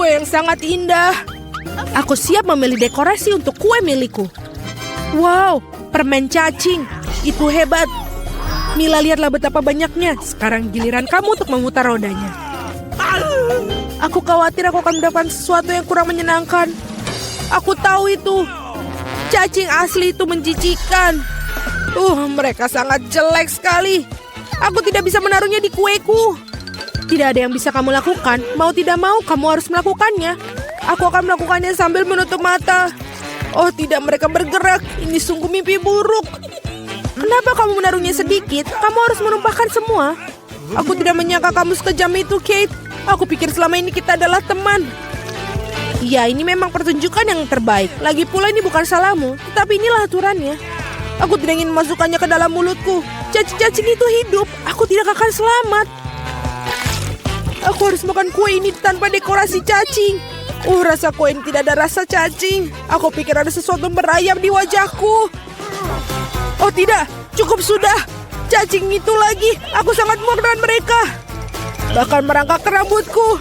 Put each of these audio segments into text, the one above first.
Kue yang sangat indah. Aku siap memilih dekorasi untuk kue milikku. Wow, permen cacing. Itu hebat. Mila, lihatlah betapa banyaknya. Sekarang giliran kamu untuk memutar rodanya. Aku khawatir aku akan mendapatkan sesuatu yang kurang menyenangkan. Aku tahu itu. Cacing asli itu menjijikan. Mereka sangat jelek sekali. Aku tidak bisa menaruhnya di kueku. Tidak ada yang bisa kamu lakukan. Mau tidak mau, kamu harus melakukannya. Aku akan melakukannya sambil menutup mata. Oh tidak, mereka bergerak. Ini sungguh mimpi buruk. Kenapa kamu menaruhnya sedikit? Kamu harus menumpahkan semua. Aku tidak menyangka kamu sekejam itu, Kate. Aku pikir selama ini kita adalah teman. Ya, ini memang pertunjukan yang terbaik. Lagi pula ini bukan salahmu, tetapi inilah aturannya. Aku tidak ingin memasukkannya ke dalam mulutku. Cacing-cacing itu hidup. Aku tidak akan selamat. Aku harus makan kue ini tanpa dekorasi cacing. Rasa kue ini tidak ada rasa cacing. Aku pikir ada sesuatu merayap di wajahku. Oh tidak, cukup sudah. Cacing itu lagi. Aku sangat muak dengan mereka. Bahkan merangkak ke rambutku.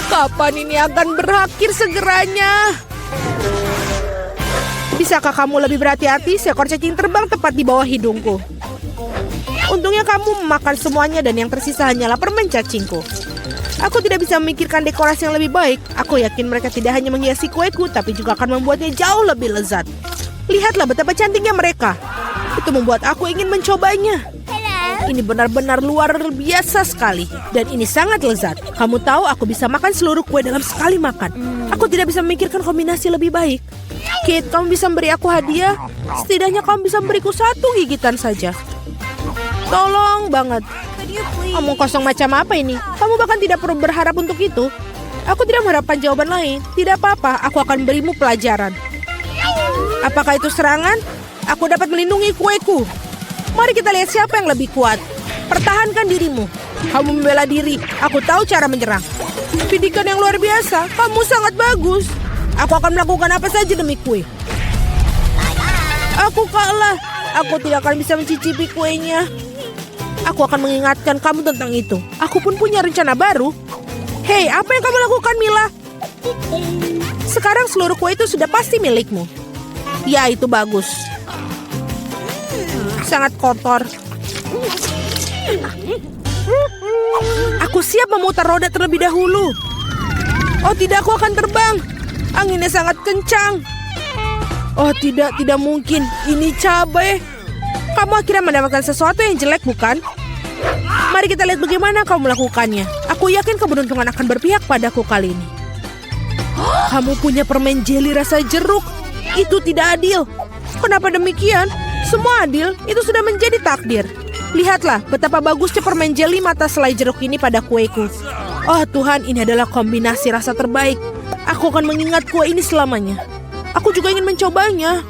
Kapan ini akan berakhir segeranya? Bisakah kamu lebih berhati-hati? Seekor cacing terbang tepat di bawah hidungku. Untungnya kamu memakan semuanya dan yang tersisa hanyalah permen cacingku. Aku tidak bisa memikirkan dekorasi yang lebih baik. Aku yakin mereka tidak hanya menghiasi kueku, tapi juga akan membuatnya jauh lebih lezat. Lihatlah betapa cantiknya mereka. Itu membuat aku ingin mencobanya. Ini benar-benar luar biasa sekali. Dan ini sangat lezat. Kamu tahu aku bisa makan seluruh kue dalam sekali makan. Aku tidak bisa memikirkan kombinasi lebih baik. Kate, kamu bisa memberi aku hadiah? Setidaknya kamu bisa memberiku satu gigitan saja. Tolong banget. Kamu kosong macam apa ini? Kamu bahkan tidak perlu berharap untuk itu. Aku tidak mengharapkan jawaban lain. Tidak apa-apa, aku akan berimu pelajaran. Apakah itu serangan? Aku dapat melindungi kueku. Mari kita lihat siapa yang lebih kuat. Pertahankan dirimu. Kamu membela diri. Aku tahu cara menyerang. Pendidikan yang luar biasa. Kamu sangat bagus. Aku akan melakukan apa saja demi kue. Aku kalah. Aku tidak akan bisa mencicipi kuenya. Aku akan mengingatkan kamu tentang itu. Aku pun punya rencana baru. Hei, apa yang kamu lakukan, Mila? Sekarang seluruh kue itu sudah pasti milikmu. Ya, itu bagus. Sangat kotor. Aku siap memutar roda terlebih dahulu. Oh tidak, aku akan terbang. Anginnya sangat kencang. Oh tidak mungkin. Ini cabai. Kamu akhirnya mendapatkan sesuatu yang jelek, bukan? Mari kita lihat bagaimana kamu melakukannya. Aku yakin keberuntungan akan berpihak padaku kali ini. Kamu punya permen jeli rasa jeruk. Itu tidak adil. Kenapa demikian? Semua adil, itu sudah menjadi takdir. Lihatlah betapa bagusnya permen jeli mata selai jeruk ini pada kueku. Oh Tuhan, ini adalah kombinasi rasa terbaik. Aku akan mengingat kue ini selamanya. Aku juga ingin mencobanya.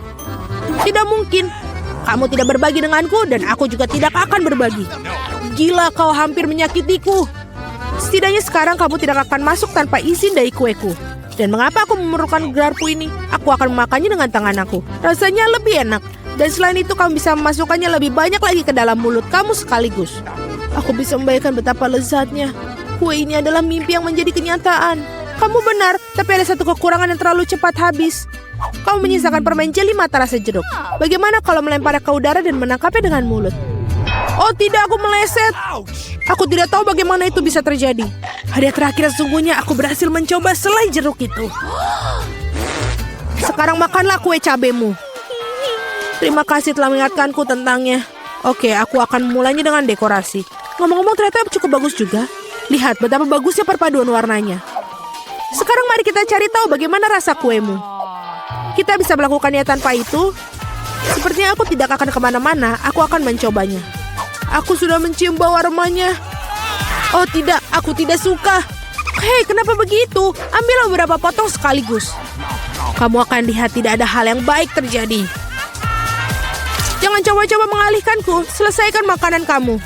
Tidak mungkin. Kamu tidak berbagi denganku dan aku juga tidak akan berbagi. Gila, kau hampir menyakitiku. Setidaknya sekarang kamu tidak akan masuk tanpa izin dari kueku. Dan mengapa aku memerlukan gelarku ini? Aku akan memakannya dengan tangan aku. Rasanya lebih enak. Dan selain itu kamu bisa memasukkannya lebih banyak lagi ke dalam mulut kamu sekaligus. Aku bisa membayangkan betapa lezatnya. Kue ini adalah mimpi yang menjadi kenyataan. Kamu benar, tapi ada satu kekurangan yang terlalu cepat habis. Kamu menyisakan permen jeli mata rasa jeruk. Bagaimana kalau melemparnya ke udara dan menangkapnya dengan mulut? Oh tidak, aku meleset. Aku tidak tahu bagaimana itu bisa terjadi. Hadiah terakhir sesungguhnya aku berhasil mencoba selai jeruk itu. Sekarang makanlah kue cabemu. Terima kasih telah mengingatkanku tentangnya. Oke, aku akan memulainya dengan dekorasi. Ngomong-ngomong ternyata cukup bagus juga. Lihat betapa bagusnya perpaduan warnanya. Sekarang mari kita cari tahu bagaimana rasa kuemu. Kita bisa melakukannya tanpa itu. Sepertinya aku tidak akan kemana-mana. Aku akan mencobanya. Aku sudah mencium bau aromanya. Oh tidak, aku tidak suka. Hei, kenapa begitu? Ambillah beberapa potong sekaligus. Kamu akan lihat tidak ada hal yang baik terjadi. Jangan coba-coba mengalihkanku. Selesaikan makanan kamu.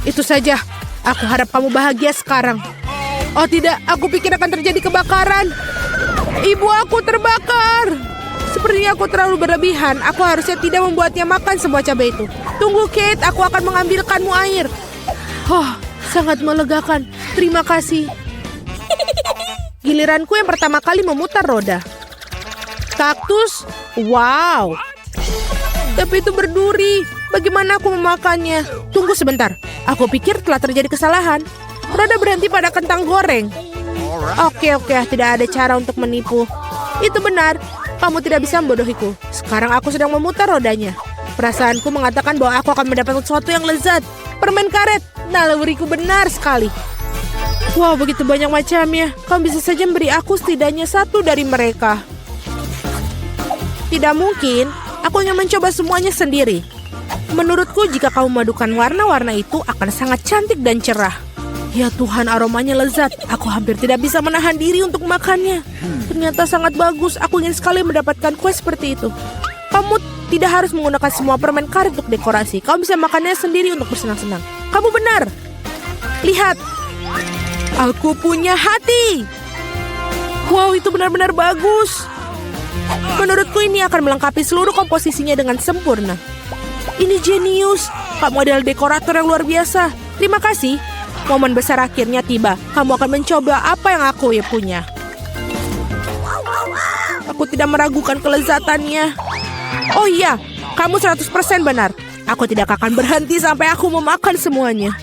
Itu saja. Aku harap kamu bahagia sekarang. Oh tidak, aku pikir akan terjadi kebakaran. Ibu aku terbakar. Sepertinya aku terlalu berlebihan. Aku harusnya tidak membuatnya makan semua cabai itu. Tunggu Kate, aku akan mengambilkanmu air. Oh, sangat melegakan. Terima kasih. Giliranku yang pertama kali memutar roda. Kaktus? Wow. Tapi itu berduri. Bagaimana aku memakannya? Tunggu sebentar. Aku pikir telah terjadi kesalahan. Roda berhenti pada kentang goreng. Oke, tidak ada cara untuk menipu. Itu benar. Kamu tidak bisa membodohiku. Sekarang aku sedang memutar rodanya. Perasaanku mengatakan bahwa aku akan mendapat sesuatu yang lezat. Permen karet. Naluriku benar sekali. Wow, begitu banyak macamnya. Kamu bisa saja memberi aku setidaknya satu dari mereka. Tidak mungkin. Aku ingin mencoba semuanya sendiri. Menurutku jika kamu memadukan warna-warna itu akan sangat cantik dan cerah. Ya Tuhan, aromanya lezat. Aku hampir tidak bisa menahan diri untuk makannya. Ternyata sangat bagus. Aku ingin sekali mendapatkan kue seperti itu. Kamu tidak harus menggunakan semua permen karet untuk dekorasi. Kamu bisa makannya sendiri untuk bersenang-senang. Kamu benar. Lihat. Aku punya hati. Wow, itu benar-benar bagus. Menurutku ini akan melengkapi seluruh komposisinya dengan sempurna. Ini jenius. Kamu adalah dekorator yang luar biasa. Terima kasih. Momen besar akhirnya tiba. Kamu akan mencoba apa yang aku punya. Aku tidak meragukan kelezatannya. Oh iya, kamu 100% benar. Aku tidak akan berhenti sampai aku memakan semuanya.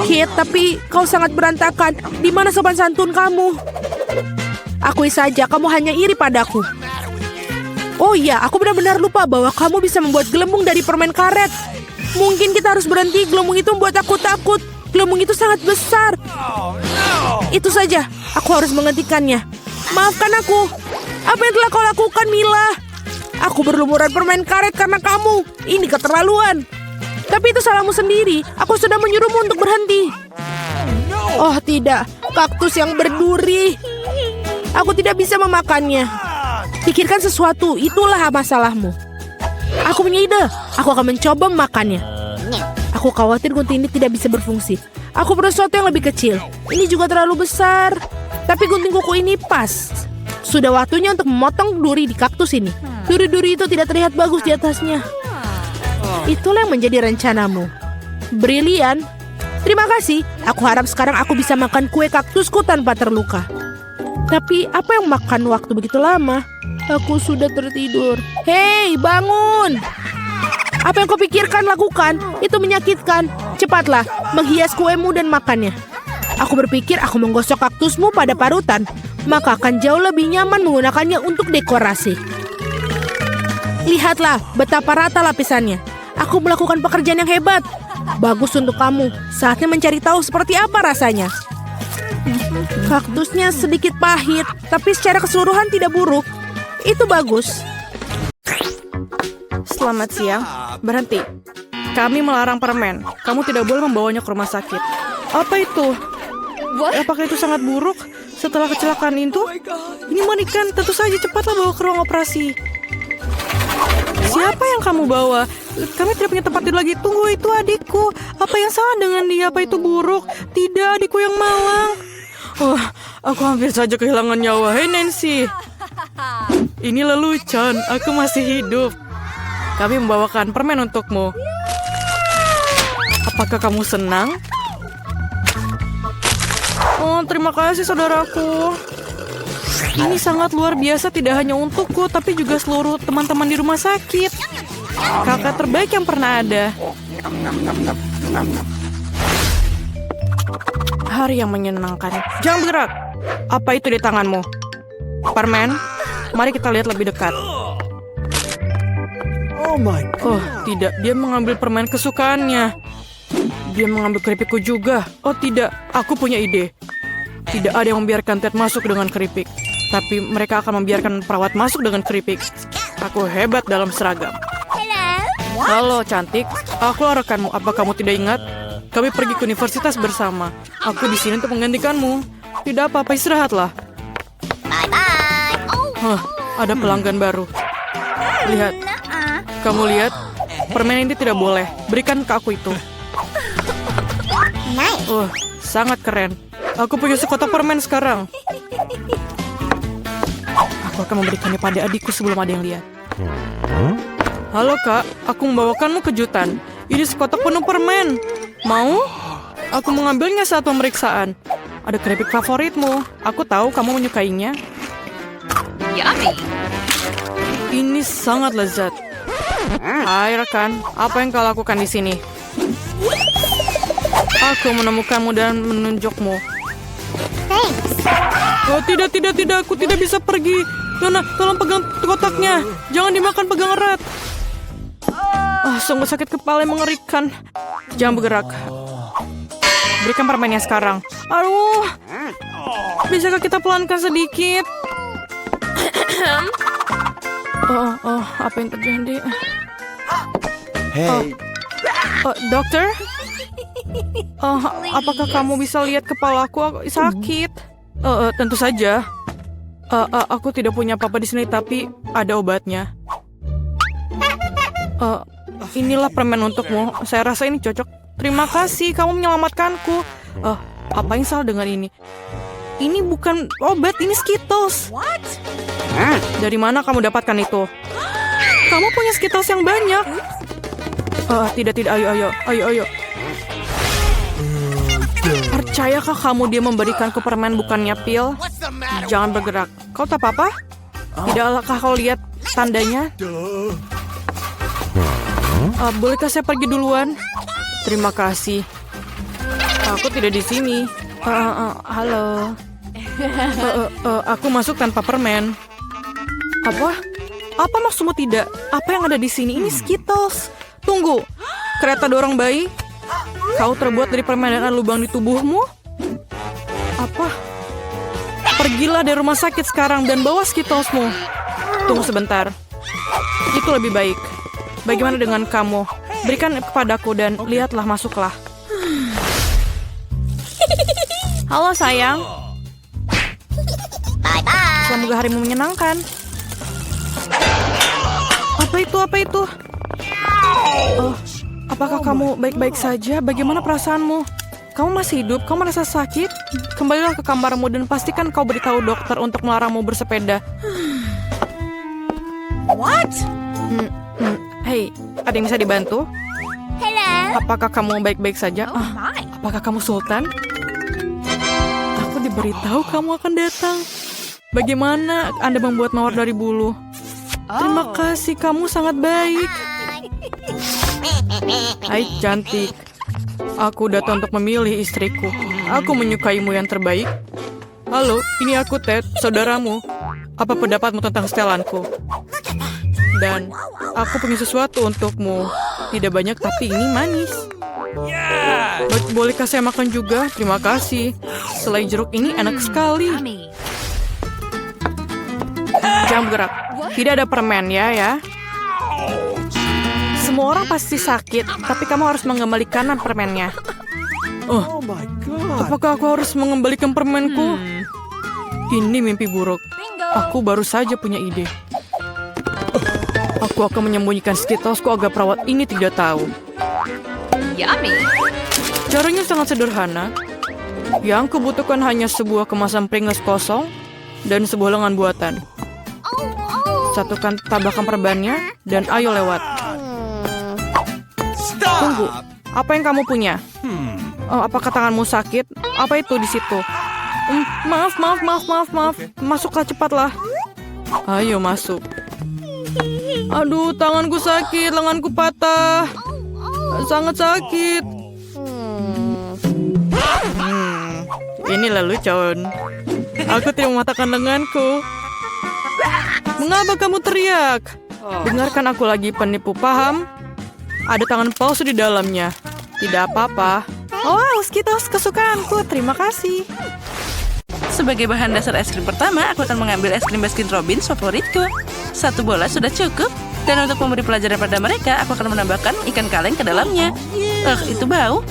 Kit, tapi kau sangat berantakan. Di mana sopan santun kamu? Akui saja, kamu hanya iri padaku. Oh iya, aku benar-benar lupa bahwa kamu bisa membuat gelembung dari permen karet. Mungkin kita harus berhenti, gelembung itu membuat aku takut. Gelembung itu sangat besar. Itu saja, aku harus menghentikannya. Maafkan aku. Apa yang telah kau lakukan, Mila? Aku berlumuran permen karet karena kamu. Ini keterlaluan. Tapi itu salahmu sendiri. Aku sudah menyuruhmu untuk berhenti. Oh tidak, kaktus yang berduri. Aku tidak bisa memakannya. Pikirkan sesuatu, itulah masalahmu. Aku punya ide. Aku akan mencoba memakannya. Aku khawatir gunting ini tidak bisa berfungsi. Aku perlu sesuatu yang lebih kecil. Ini juga terlalu besar. Tapi gunting kuku ini pas. Sudah waktunya untuk memotong duri di kaktus ini. Duri-duri itu tidak terlihat bagus di atasnya. Itulah yang menjadi rencanamu. Brilian. Terima kasih. Aku harap sekarang aku bisa makan kue kaktusku tanpa terluka. Tapi apa yang makan waktu begitu lama? Aku sudah tertidur. Hei, bangun! Apa yang kau pikirkan lakukan? Itu menyakitkan. Cepatlah, menghias kuemu dan makannya. Aku berpikir aku menggosok kaktusmu pada parutan. Maka akan jauh lebih nyaman menggunakannya untuk dekorasi. Lihatlah betapa rata lapisannya. Aku melakukan pekerjaan yang hebat. Bagus untuk kamu. Saatnya mencari tahu seperti apa rasanya. Kaktusnya sedikit pahit, tapi secara keseluruhan tidak buruk. Itu bagus. Selamat siang. Berhenti. Kami melarang permen. Kamu tidak boleh membawanya ke rumah sakit. Apa itu? Apakah itu sangat buruk? Setelah kecelakaan itu? Ini mengerikan. Tentu saja cepatlah bawa ke ruang operasi. Siapa yang kamu bawa? Kami tidak punya tempat tidur lagi. Tunggu, itu adikku. Apa yang salah dengan dia? Apa itu buruk? Tidak, adikku yang malang. Oh, aku hampir saja kehilangan nyawa. Hei Nancy. Ini lelucon. Aku masih hidup. Kami membawakan permen untukmu. Apakah kamu senang? Oh, terima kasih saudaraku. Ini sangat luar biasa, tidak hanya untukku, tapi juga seluruh teman-teman di rumah sakit. Kakak terbaik yang pernah ada. Hari yang menyenangkan. Jangan bergerak. Apa itu di tanganmu? Permen? Mari kita lihat lebih dekat. Oh, tidak. Dia mengambil permen kesukaannya. Dia mengambil keripikku juga. Oh, tidak. Aku punya ide. Tidak ada yang membiarkan Ted masuk dengan keripik. Tapi mereka akan membiarkan perawat masuk dengan keripik. Aku hebat dalam seragam. Halo, cantik. Aku rekanmu. Apa kamu tidak ingat? Kami pergi ke universitas bersama. Aku di sini untuk menggantikanmu. Tidak apa-apa, istirahatlah. Bye-bye. Ada pelanggan baru. Lihat. Kamu lihat? Permen ini tidak boleh. Berikan ke aku itu. Sangat keren. Aku punya sekotak permen sekarang. Aku akan memberikannya pada adikku sebelum ada yang lihat. Halo kak, aku membawakanmu kejutan. Ini sekotak penuh permen. Mau? Aku mengambilnya saat pemeriksaan. ada keripik favoritmu. Aku tahu kamu menyukainya. Yummy. Ini sangat lezat. Hai rekan, apa yang kau lakukan di sini? Aku menemukanmu dan menunjukmu. Oh tidak, aku tidak bisa pergi. Nona, tolong pegang kotaknya. Jangan dimakan, pegang erat. Sungguh sakit kepala yang mengerikan. Jangan bergerak. Berikan permennya sekarang. Aduh, bisakah kita pelankan sedikit? Apa yang terjadi? Hey, Dokter? Apakah kamu bisa lihat kepalaku? Aku sakit. Tentu saja. Aku tidak punya apa-apa di sini, tapi ada obatnya. Inilah permen untukmu. Saya rasa ini cocok. Terima kasih, kamu menyelamatkanku. Apa yang salah dengan ini? Ini bukan obat, ini Skittles. Dari mana kamu dapatkan itu? Kamu punya Skittles yang banyak. Tidak, ayo. Percayakah kamu dia memberikanku permen bukannya pil? Jangan bergerak. Kau tak apa-apa? Tidakkah kau lihat tandanya? Bolehkah saya pergi duluan? Terima kasih. Aku tidak di sini. Halo. Aku masuk tanpa permen. Apa? Apa maksudmu tidak? Apa yang ada di sini? Ini Skittles. Tunggu. Kereta dorong bayi? Kau terbuat dari permen dan ada lubang di tubuhmu? Apa? Pergilah dari rumah sakit sekarang dan bawa Skittlesmu. Tunggu sebentar. Itu lebih baik. Bagaimana dengan kamu? Berikan kepadaku dan lihatlah, masuklah. Halo sayang. Semoga harimu menyenangkan. Apa itu? Apakah kamu baik-baik saja? Bagaimana perasaanmu? Kamu masih hidup? Kamu merasa sakit? Kembalilah ke kamarmu dan pastikan kau beritahu dokter untuk melarangmu bersepeda. What? Hei, ada yang bisa dibantu? Hello. Apakah kamu baik-baik saja? Oh my. Apakah kamu sultan? Aku diberitahu kamu akan datang. Bagaimana Anda membuat mawar dari bulu? Terima kasih, kamu sangat baik. Hai cantik. Aku datang untuk memilih istriku. Aku menyukaimu yang terbaik. Halo, ini aku Ted, saudaramu. Apa pendapatmu tentang setelanku? Dan aku punya sesuatu untukmu. Tidak banyak, tapi ini manis. Bolehkah saya makan juga? Terima kasih. Selai jeruk ini enak sekali. Yummy. Jangan bergerak. Tidak ada permen ya. Semua orang pasti sakit, tapi kamu harus mengembalikan permennya. oh my God. Apakah aku harus mengembalikan permenku? Ini mimpi buruk. Aku baru saja punya ide. Aku akan menyembunyikan Skittlesku agar perawat ini tidak tahu. Yummy. Caranya sangat sederhana. Yang kubutuhkan hanya sebuah kemasan Pringles kosong dan sebuah lengan buatan. Satukan tabakan perbannya dan ayo lewat. Tunggu, apa yang kamu punya? Apakah tanganmu sakit? Apa itu di situ? Maaf. Masuklah cepatlah. Ayo masuk. Aduh, tanganku sakit, lenganku patah. Sangat sakit. Ini lelucon. Aku tidak mematahkan lenganku. Mengapa kamu teriak? Dengarkan aku lagi, penipu, paham? Ada tangan palsu di dalamnya. Tidak apa-apa. Oh, Skittles kesukaanku. Terima kasih. Sebagai bahan dasar es krim pertama, aku akan mengambil es krim Baskin Robbins favoritku. 1 bola sudah cukup. Dan untuk memberi pelajaran pada mereka, aku akan menambahkan ikan kaleng ke dalamnya. Itu bau.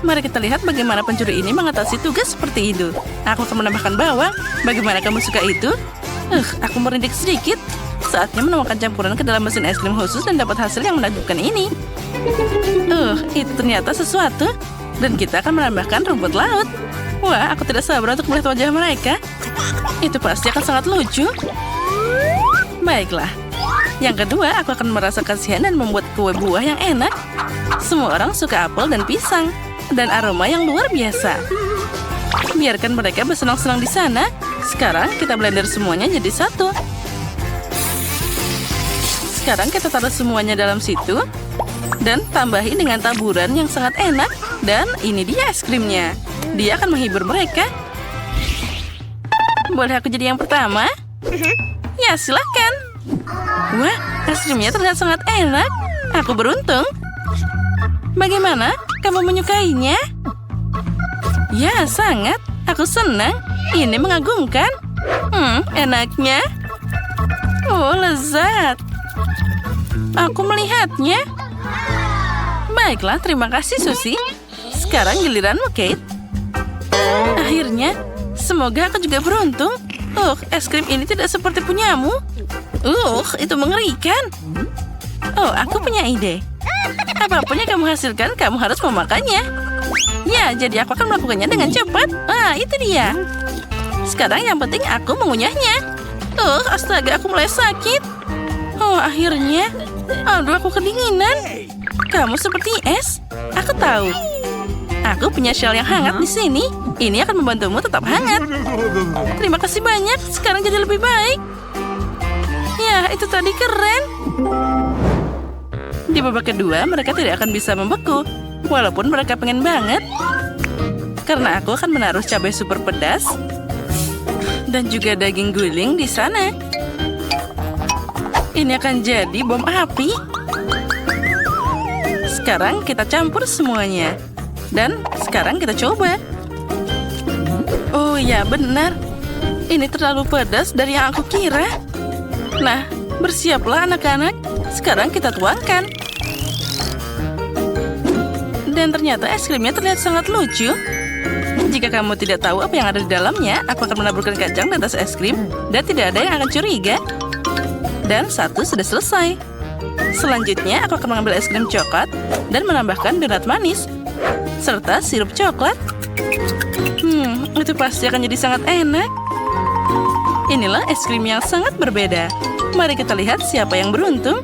Mari kita lihat bagaimana pencuri ini mengatasi tugas seperti itu. Aku akan menambahkan bawang. Bagaimana kamu suka itu? Aku merindik sedikit. Saatnya menemukan campuran ke dalam mesin es krim khusus dan dapat hasil yang menakjubkan ini. Itu ternyata sesuatu. Dan kita akan menambahkan rumput laut. Wah, aku tidak sabar untuk melihat wajah mereka. Itu pasti akan sangat lucu. Baiklah. Yang kedua, aku akan merasa kasihan dan membuat kue buah yang enak. Semua orang suka apel dan pisang. Dan aroma yang luar biasa. Biarkan mereka bersenang-senang di sana. Sekarang kita blender semuanya jadi satu. Sekarang kita taruh semuanya dalam situ. Dan tambahi dengan taburan yang sangat enak. Dan ini dia es krimnya. Dia akan menghibur mereka. Boleh aku jadi yang pertama? Ya, silakan. Wah, es krimnya terlihat sangat enak. Aku beruntung. Bagaimana? Kamu menyukainya? Ya, sangat. Aku senang. Ini mengagumkan. Enaknya. Oh, lezat. Aku melihatnya. Baiklah, terima kasih, Susie. Sekarang giliranmu, Kate. Akhirnya, semoga aku juga beruntung. Es krim ini tidak seperti punyamu. Itu mengerikan. Aku punya ide. Apapun yang kamu hasilkan, kamu harus memakannya. Ya, jadi aku akan melakukannya dengan cepat. Itu dia. Sekarang yang penting aku mengunyahnya. Astaga, aku mulai sakit. Akhirnya. Aduh, aku kedinginan. Kamu seperti es. Aku tahu. Aku punya shell yang hangat di sini. Ini akan membantumu tetap hangat. Terima kasih banyak. Sekarang jadi lebih baik. Ya, itu tadi keren. Di babak kedua, mereka tidak akan bisa membeku. Walaupun mereka pengen banget. Karena aku akan menaruh cabai super pedas. Dan juga daging guling di sana. Ini akan jadi bom api. Sekarang kita campur semuanya. Dan sekarang kita coba. Oh ya, benar. Ini terlalu pedas dari yang aku kira. Nah, bersiaplah anak-anak. Sekarang kita tuangkan. Dan ternyata es krimnya terlihat sangat lucu. Jika kamu tidak tahu apa yang ada di dalamnya, aku akan menaburkan kacang di atas es krim. Dan tidak ada yang akan curiga. Dan satu sudah selesai. Selanjutnya, aku akan mengambil es krim coklat dan menambahkan donat manis. Serta sirup coklat. Itu pasti akan jadi sangat enak. Inilah es krim yang sangat berbeda. Mari kita lihat siapa yang beruntung.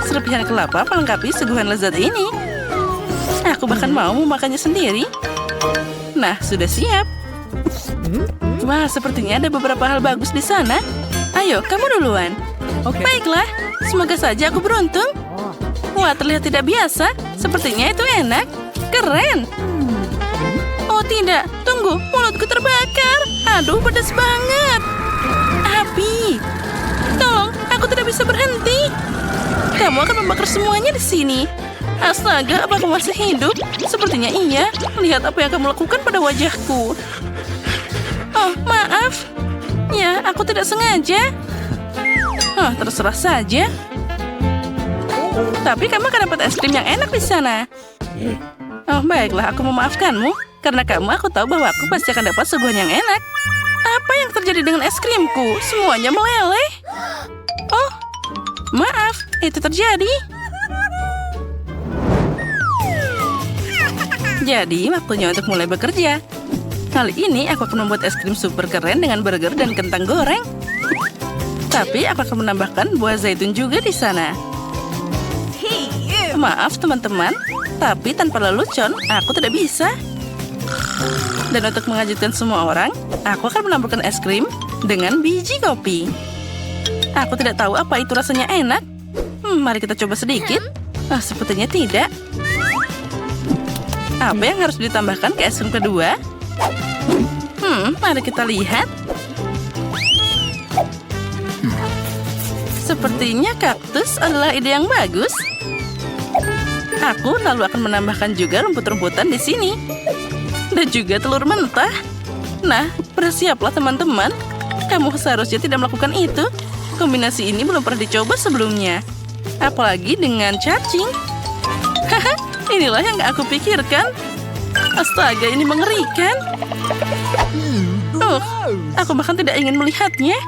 Serpihan kelapa melengkapi seguhan lezat ini. Aku bahkan mau memakannya sendiri. Nah, sudah siap. Wah, sepertinya ada beberapa hal bagus di sana. Ayo, kamu duluan. Baiklah, semoga saja aku beruntung. Wah, terlihat tidak biasa. Sepertinya itu enak. Keren. Oh tidak, tunggu, mulutku terbakar. Aduh, pedas banget. Api. Tolong, aku tidak bisa berhenti. Kamu akan membakar semuanya di sini. Astaga, apa kamu masih hidup? Sepertinya iya. Lihat apa yang kamu lakukan pada wajahku. Oh, maaf. Ya, aku tidak sengaja. Terserah saja. Tapi kamu akan dapat es krim yang enak di sana. Oh, baiklah, aku memaafkanmu. Karena kamu, aku tahu bahwa aku pasti akan dapat suguhan yang enak. Apa yang terjadi dengan es krimku? Semuanya meleleh. Oh, maaf, itu terjadi. Jadi, waktunya untuk mulai bekerja. Kali ini aku akan membuat es krim super keren dengan burger dan kentang goreng. Tapi aku akan menambahkan buah zaitun juga di sana. Maaf teman-teman, tapi tanpa lelucon aku tidak bisa. Dan untuk mengejutkan semua orang, aku akan menambahkan es krim dengan biji kopi. Aku tidak tahu apa itu rasanya enak. Mari kita coba sedikit. Sepertinya tidak. Apa yang harus ditambahkan ke es krim kedua? Mari kita lihat. Sepertinya kaktus adalah ide yang bagus. Aku lalu akan menambahkan juga rumput-rumputan di sini. Dan juga telur mentah. Nah, bersiaplah teman-teman. Kamu seharusnya tidak melakukan itu. Kombinasi ini belum pernah dicoba sebelumnya. Apalagi dengan cacing. Haha, inilah yang gak aku pikirkan. Astaga, ini mengerikan. Aku bahkan tidak ingin melihatnya.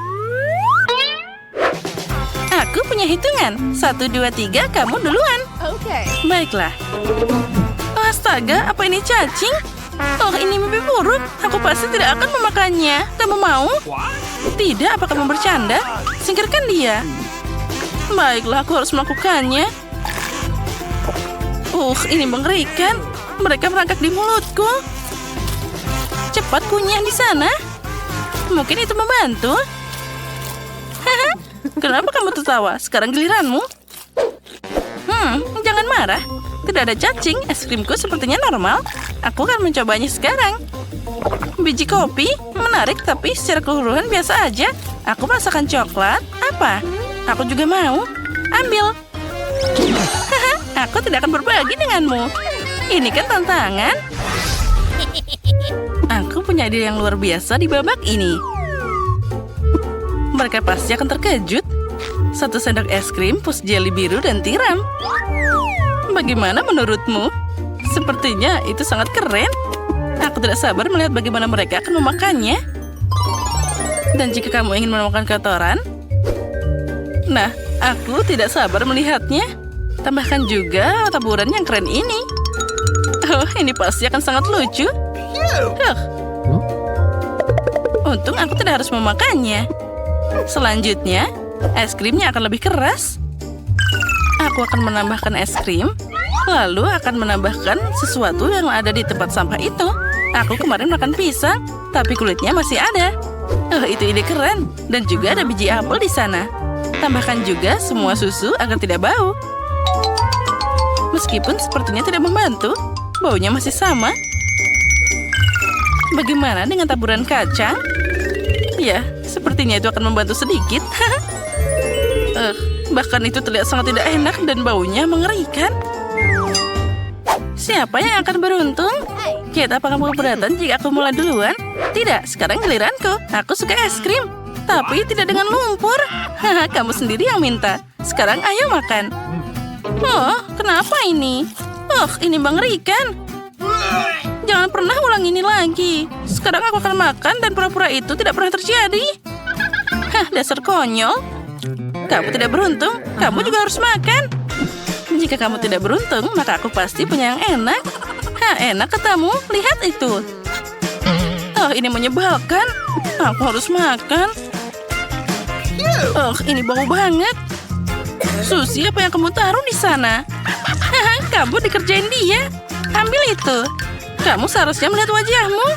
Aku punya hitungan. 1, 2, 3, kamu duluan. Baiklah. Astaga, apa ini cacing? Ini mimpi buruk. Aku pasti tidak akan memakannya. Kamu mau? Tidak, apa kamu bercanda? Singkirkan dia. Baiklah, aku harus melakukannya. Ini mengerikan. Mereka merangkak di mulutku. Cepat kunyah di sana. Mungkin itu membantu. Haha, kenapa kamu tertawa? Sekarang giliranmu. Jangan marah. Tidak ada cacing, es krimku sepertinya normal. Aku akan mencobanya sekarang. Biji kopi, menarik tapi secara keseluruhan biasa aja. Aku masakan coklat, apa? Aku juga mau. Ambil. Haha, aku tidak akan berbagi denganmu. Ini kan tantangan. Aku punya ide yang luar biasa di babak ini. Mereka pasti akan terkejut. 1 sendok es krim, pus jeli biru, dan tiram. Bagaimana menurutmu? Sepertinya itu sangat keren. Aku tidak sabar melihat bagaimana mereka akan memakannya. Dan jika kamu ingin menemukan kotoran, nah, aku tidak sabar melihatnya. Tambahkan juga taburan yang keren ini. Oh, ini pasti akan sangat lucu. Untung aku tidak harus memakannya. Selanjutnya, es krimnya akan lebih keras. Aku akan menambahkan es krim, lalu akan menambahkan sesuatu yang ada di tempat sampah itu. Aku kemarin makan pisang, tapi kulitnya masih ada. Oh, itu ide keren. Dan juga ada biji apel di sana. Tambahkan juga semua susu agar tidak bau. Meskipun sepertinya tidak membantu, baunya masih sama. Bagaimana dengan taburan kacang? Ya, sepertinya itu akan membantu sedikit. Bahkan itu terlihat sangat tidak enak dan baunya mengerikan. Siapa yang akan beruntung? Kate, apakah kamu keberatan jika aku mulai duluan? Tidak, sekarang giliranku. Aku suka es krim, tapi tidak dengan lumpur. Haha, kamu sendiri yang minta. Sekarang ayo makan. Oh, kenapa ini? Oh, ini mengerikan. Jangan pernah ulang ini lagi. Sekarang aku akan makan dan pura-pura itu tidak pernah terjadi. Hah, dasar konyol. Kamu tidak beruntung, kamu juga harus makan. Jika kamu tidak beruntung, maka aku pasti punya yang enak. Hah, enak katamu? Lihat itu. Oh, ini menyebalkan. Aku harus makan. Oh, ini bau banget. Susi, apa yang kamu taruh di sana? Haha, kamu dikerjain dia. Ambil itu. Kamu seharusnya melihat wajahmu.